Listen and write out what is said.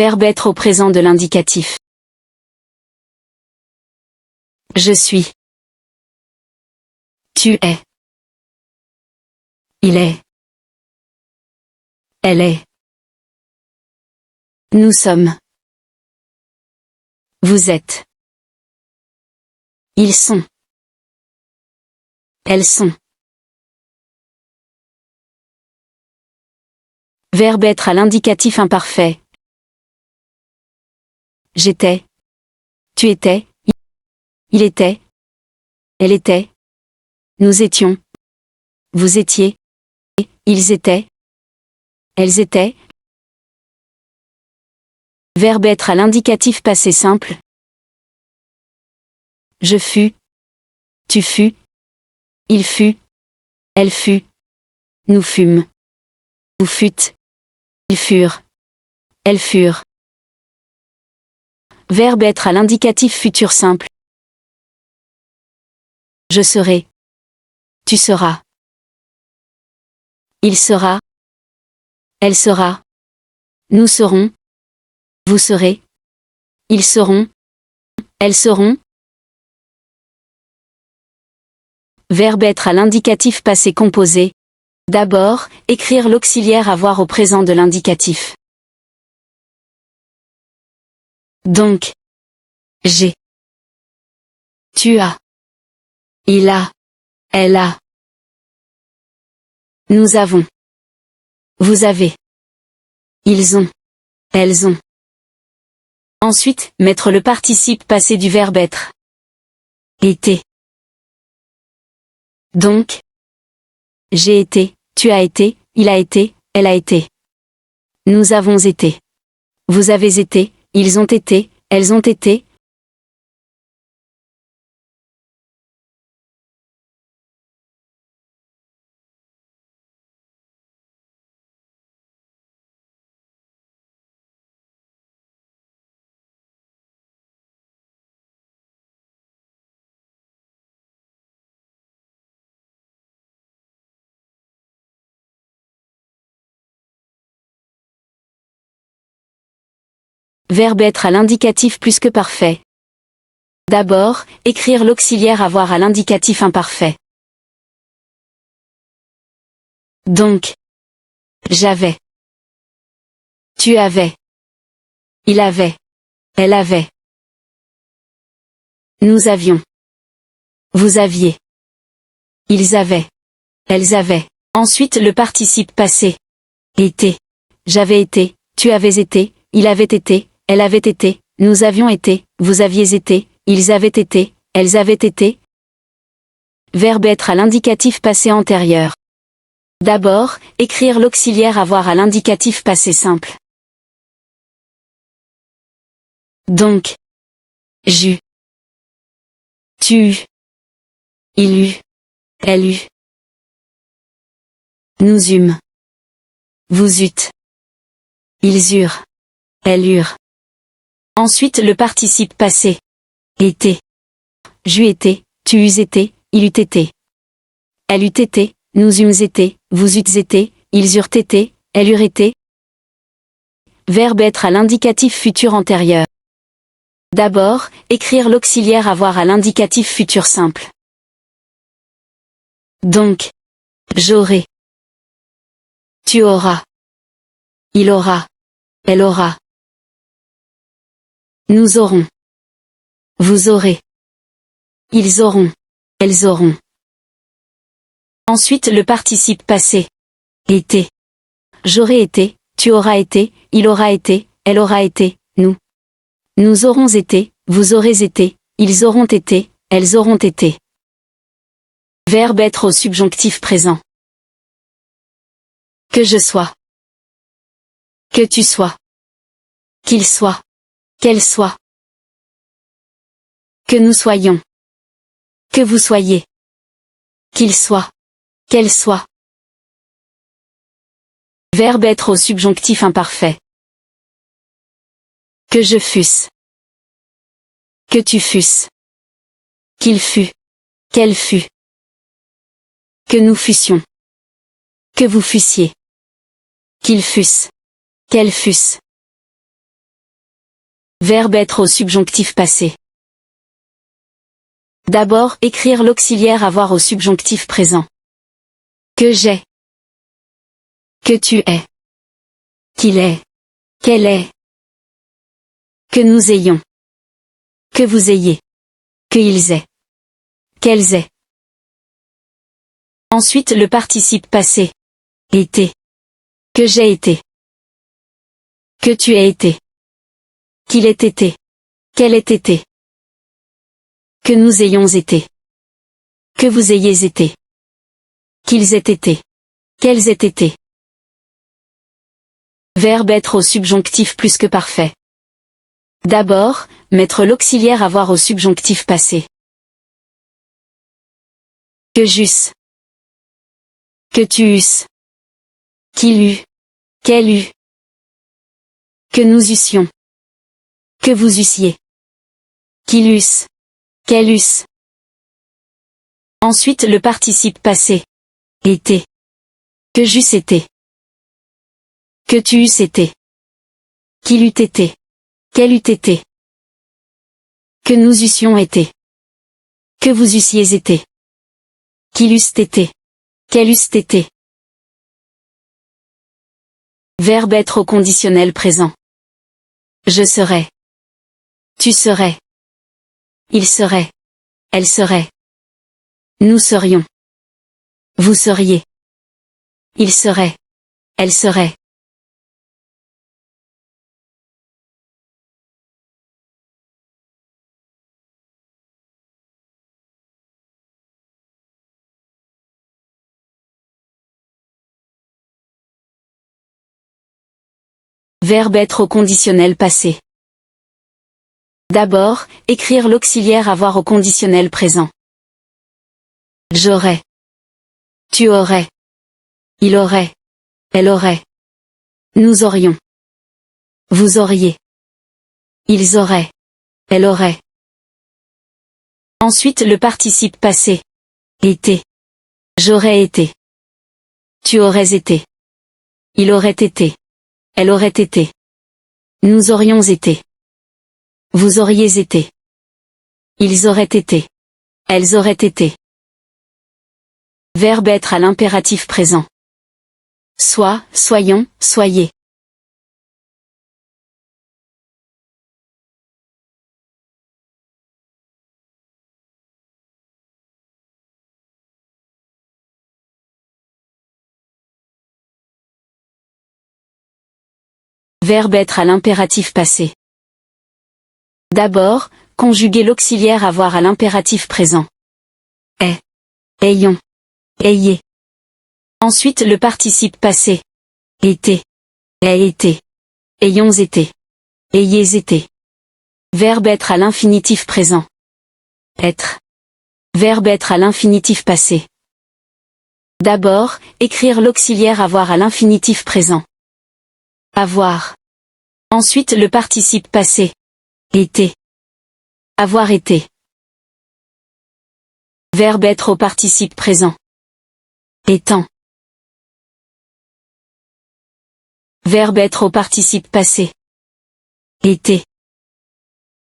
Verbe être au présent de l'indicatif. Je suis. Tu es. Il est. Elle est. Nous sommes. Vous êtes. Ils sont. Elles sont. Verbe être à l'indicatif imparfait. J'étais. Tu étais. Il était. Elle était. Nous étions. Vous étiez. Ils étaient. Elles étaient. Verbe être à l'indicatif passé simple. Je fus. Tu fus. Il fut. Elle fut. Nous fûmes. Vous fûtes. Ils furent. Elles furent. Verbe être à l'indicatif futur simple. Je serai. Tu seras. Il sera. Elle sera. Nous serons. Vous serez. Ils seront. Elles seront. Verbe être à l'indicatif passé composé. D'abord, écrire l'auxiliaire avoir au présent de l'indicatif. Donc. J'ai. Tu as. Il a. Elle a. Nous avons. Vous avez. Ils ont. Elles ont. Ensuite, mettre le participe passé du verbe être. Été. Donc. J'ai été, tu as été, il a été, elle a été. Nous avons été. Vous avez été, ils ont été, elles ont été. Verbe être à l'indicatif plus que parfait. D'abord, écrire l'auxiliaire avoir à l'indicatif imparfait. Donc. J'avais. Tu avais. Il avait. Elle avait. Nous avions. Vous aviez. Ils avaient. Elles avaient. Ensuite le participe passé. Été. J'avais été, tu avais été, il avait été, elle avait été, nous avions été, vous aviez été, ils avaient été, elles avaient été. Verbe être à l'indicatif passé antérieur. D'abord, écrire l'auxiliaire avoir à l'indicatif passé simple. Donc. J'eus. Tu eus. Il eut. Elle eut. Nous eûmes. Vous eûtes. Ils eurent. Elles eurent. Ensuite le participe passé. Été. J'eus été, tu eus été, il eût été. Elle eût été, nous eûmes été, vous eûtes été, ils eurent été, elles eurent été. Verbe être à l'indicatif futur antérieur. D'abord, écrire l'auxiliaire avoir à l'indicatif futur simple. Donc. J'aurai. Tu auras. Il aura. Elle aura. Nous aurons. Vous aurez. Ils auront. Elles auront. Ensuite le participe passé. Été. J'aurai été, tu auras été, il aura été, elle aura été, nous. Nous aurons été, vous aurez été, ils auront été, elles auront été. Verbe être au subjonctif présent. Que je sois. Que tu sois. Qu'il soit. Qu'elle soit. Que nous soyons. Que vous soyez. Qu'il soit. Qu'elle soit. Verbe être au subjonctif imparfait. Que je fusse. Que tu fusses. Qu'il fût. Qu'elle fût. Que nous fussions. Que vous fussiez. Qu'ils fussent. Qu'elles fussent. Verbe être au subjonctif passé. D'abord, écrire l'auxiliaire avoir au subjonctif présent. Que j'ai. Que tu es. Qu'il est. Qu'elle est. Que nous ayons. Que vous ayez. Qu'ils aient. Qu'elles aient. Ensuite le participe passé. Été. Que j'ai été. Que tu aies été. Qu'il ait été. Qu'elle ait été. Que nous ayons été. Que vous ayez été. Qu'ils aient été. Qu'elles aient été. Verbe être au subjonctif plus que parfait. D'abord, mettre l'auxiliaire avoir au subjonctif passé. Que j'eusse. Que tu eusses. Qu'il eût. Qu'elle eût. Que nous eussions. Que vous eussiez. Qu'il eusse. Qu'elle eusse. Ensuite le participe passé. Été. Que j'eusse été. Que tu eusses été. Qu'il eût été. Qu'elle eût été. Que nous eussions été. Que vous eussiez été. Qu'il eussent été. Qu'elle eussent été. Verbe être au conditionnel présent. Je serais. Tu serais. Il serait. Elle serait. Nous serions. Vous seriez. Il serait. Elle serait. Verbe être au conditionnel passé. D'abord, écrire l'auxiliaire avoir au conditionnel présent. J'aurais. Tu aurais. Il aurait. Elle aurait. Nous aurions. Vous auriez. Ils auraient. Elle aurait. Ensuite le participe passé. Été. J'aurais été. Tu aurais été. Il aurait été. Elle aurait été. Nous aurions été. Vous auriez été. Ils auraient été. Elles auraient été. Verbe être à l'impératif présent. Sois, soyons, soyez. Verbe être à l'impératif passé. D'abord, conjuguer l'auxiliaire avoir à l'impératif présent. Est. Ayons. Ayez. Ensuite le participe passé. Été. Aient été. Ayons été. Ayez été. Verbe être à l'infinitif présent. Être. Verbe être à l'infinitif passé. D'abord, écrire l'auxiliaire avoir à l'infinitif présent. Avoir. Ensuite le participe passé. Été. Avoir été. Verbe être au participe présent. Étant. Verbe être au participe passé. Été.